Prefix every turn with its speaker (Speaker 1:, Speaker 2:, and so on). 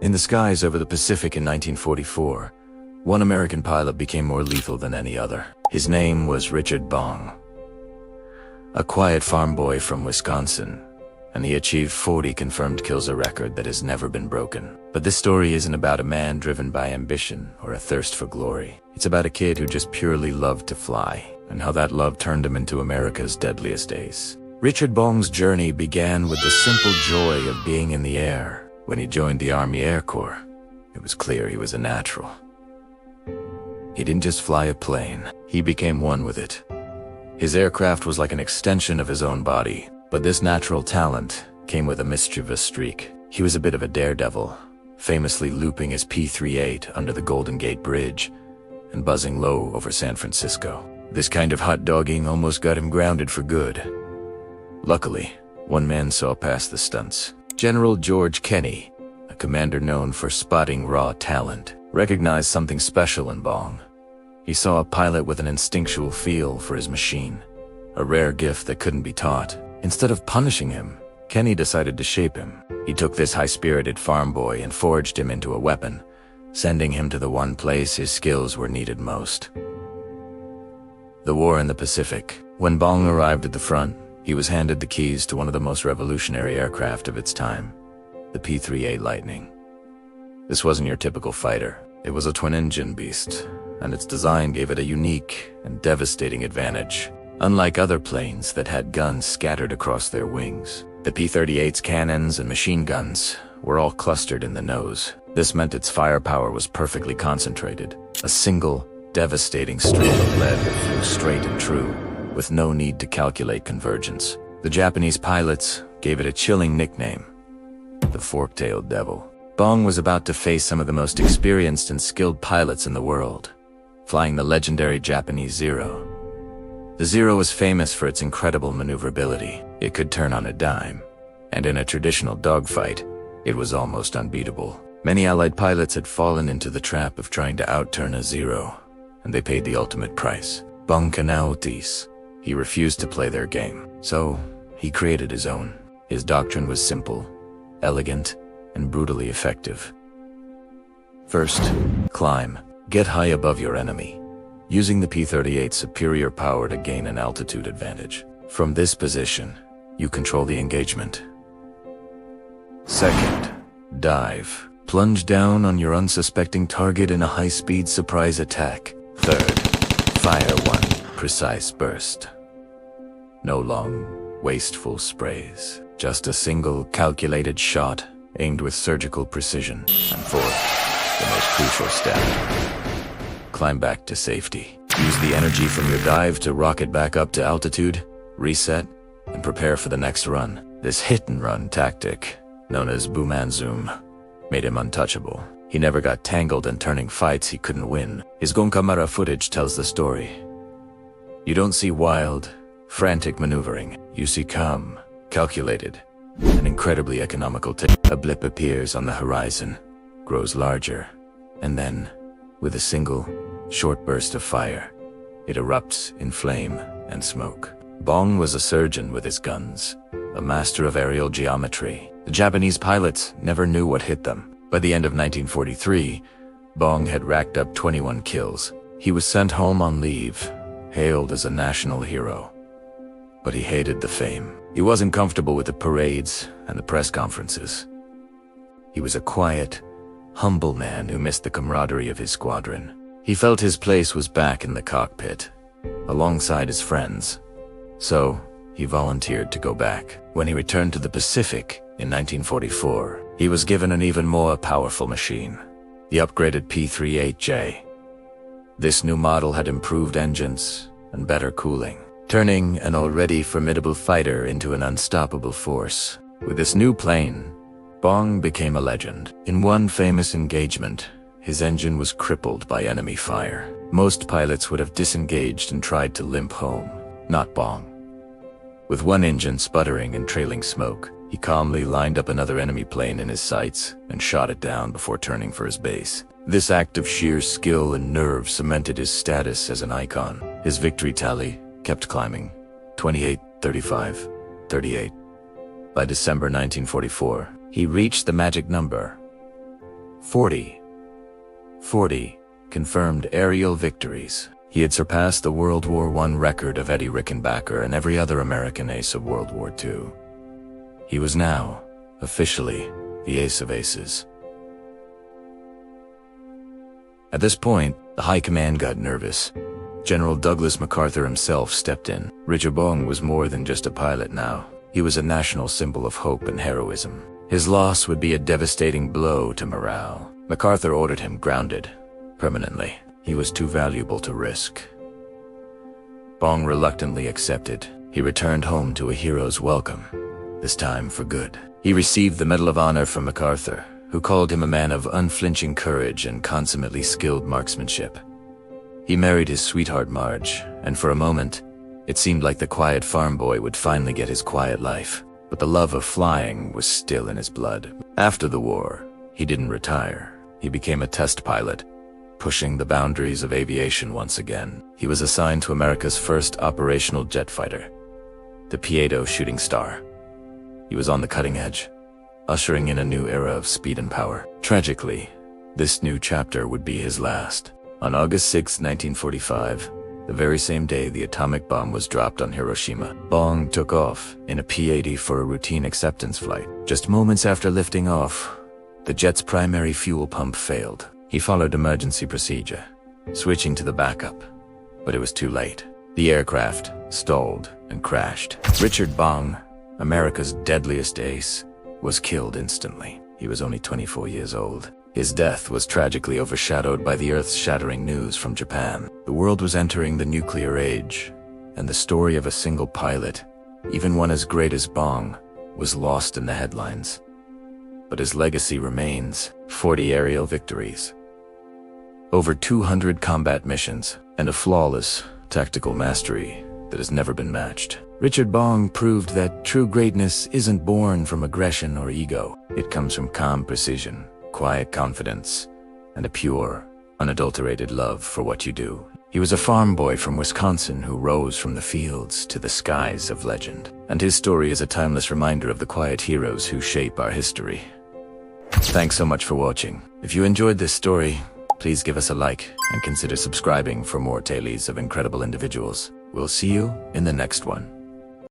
Speaker 1: In the skies over the Pacific in 1944, one American pilot became more lethal than any other. His name was Richard Bong, a quiet farm boy from Wisconsin, and he achieved 40 confirmed kills, a record that has never been broken. But this story isn't about a man driven by ambition or a thirst for glory. It's about a kid who just purely loved to fly, and how that love turned him into America's deadliest ace. Richard Bong's journey began with the simple joy of being in the air. When he joined the Army Air Corps, it was clear he was a natural. He didn't just fly a plane, he became one with it. His aircraft was like an extension of his own body, but this natural talent came with a mischievous streak. He was a bit of a daredevil, famously looping his P-38 under the Golden Gate Bridge and buzzing low over San Francisco. This kind of hot dogging almost got him grounded for good. Luckily, one man saw past the stunts. General George Kenney, a commander known for spotting raw talent, recognized something special in Bong. He saw a pilot with an instinctual feel for his machine, a rare gift that couldn't be taught. Instead of punishing him, Kenney decided to shape him. He took this high-spirited farm boy and forged him into a weapon, sending him to the one place his skills were needed most. The war in the Pacific. When Bong arrived at the front, he was handed the keys to one of the most revolutionary aircraft of its time, the P-38 Lightning. This wasn't your typical fighter. It was a twin-engine beast, and its design gave it a unique and devastating advantage. Unlike other planes that had guns scattered across their wings, the P-38's cannons and machine guns were all clustered in the nose. This meant its firepower was perfectly concentrated, a single, devastating stream of lead that flew straight and true, with no need to calculate convergence. The Japanese pilots gave it a chilling nickname, the Fork-tailed Devil. Bong was about to face some of the most experienced and skilled pilots in the world, flying the legendary Japanese Zero. The Zero was famous for its incredible maneuverability. It could turn on a dime, and in a traditional dogfight, it was almost unbeatable. Many Allied pilots had fallen into the trap of trying to outturn a Zero, and they paid the ultimate price. Bong Kanautis. He refused to play their game, so he created his own. His doctrine was simple, elegant, and brutally effective. First, climb. Get high above your enemy, using the P-38's superior power to gain an altitude advantage. From this position, you control the engagement. Second, dive. Plunge down on your unsuspecting target in a high-speed surprise attack. Third, fire one precise burst. No long, wasteful sprays. Just a single, calculated shot aimed with surgical precision. And fourth, the most crucial step. Climb back to safety. Use the energy from your dive to rocket back up to altitude, reset, and prepare for the next run. This hit-and-run tactic, known as Bumanzoom, made him untouchable. He never got tangled in turning fights he couldn't win. His Gon camera footage tells the story. You don't see wild, frantic maneuvering. You see calm, calculated, and incredibly economical. A blip appears on the horizon, grows larger, and then, with a single, short burst of fire, it erupts in flame and smoke. Bong was a surgeon with his guns, a master of aerial geometry. The Japanese pilots never knew what hit them. By the end of 1943, Bong had racked up 21 kills. He was sent home on leave, hailed as a national hero. But he hated the fame. He wasn't comfortable with the parades and the press conferences. He was a quiet, humble man who missed the camaraderie of his squadron. He felt his place was back in the cockpit, alongside his friends. So, he volunteered to go back. When he returned to the Pacific in 1944, he was given an even more powerful machine, the upgraded P-38J. This new model had improved engines and better cooling, turning an already formidable fighter into an unstoppable force. With this new plane, Bong became a legend. In one famous engagement, his engine was crippled by enemy fire. Most pilots would have disengaged and tried to limp home. Not Bong. With one engine sputtering and trailing smoke, he calmly lined up another enemy plane in his sights and shot it down before turning for his base. This act of sheer skill and nerve cemented his status as an icon. His victory tally kept climbing. 28, 35, 38. By December 1944, he reached the magic number, 40. 40 confirmed aerial victories. He had surpassed the World War I record of Eddie Rickenbacker and every other American ace of World War II. He was now, officially, the Ace of Aces. At this point, the high command got nervous. General Douglas MacArthur himself stepped in. Richard Bong was more than just a pilot now. He was a national symbol of hope and heroism. His loss would be a devastating blow to morale. MacArthur ordered him grounded, permanently. He was too valuable to risk. Bong reluctantly accepted. He returned home to a hero's welcome, this time for good. He received the Medal of Honor from MacArthur, who called him a man of unflinching courage and consummately skilled marksmanship. He married his sweetheart Marge, and for a moment, it seemed like the quiet farm boy would finally get his quiet life. But the love of flying was still in his blood. After the war, he didn't retire. He became a test pilot, pushing the boundaries of aviation once again. He was assigned to America's first operational jet fighter, the P-8 Shooting Star. He was on the cutting edge, ushering in a new era of speed and power. Tragically, this new chapter would be his last. On August 6, 1945, the very same day the atomic bomb was dropped on Hiroshima, Bong took off in a P-80 for a routine acceptance flight. Just moments after lifting off, the jet's primary fuel pump failed. He followed emergency procedure, switching to the backup, but it was too late. The aircraft stalled and crashed. Richard Bong, America's deadliest ace, was killed instantly. He was only 24 years old. His death was tragically overshadowed by the earth-shattering news from Japan. The world was entering the nuclear age, and the story of a single pilot, even one as great as Bong, was lost in the headlines. But his legacy remains: 40 aerial victories, over 200 combat missions, and a flawless tactical mastery that has never been matched. Richard Bong proved that true greatness isn't born from aggression or ego. It comes from calm precision, quiet confidence, and a pure, unadulterated love for what you do. He was a farm boy from Wisconsin who rose from the fields to the skies of legend. And his story is a timeless reminder of the quiet heroes who shape our history. Thanks so much for watching. If you enjoyed this story, please give us a like and consider subscribing for more tales of incredible individuals. We'll see you in the next one.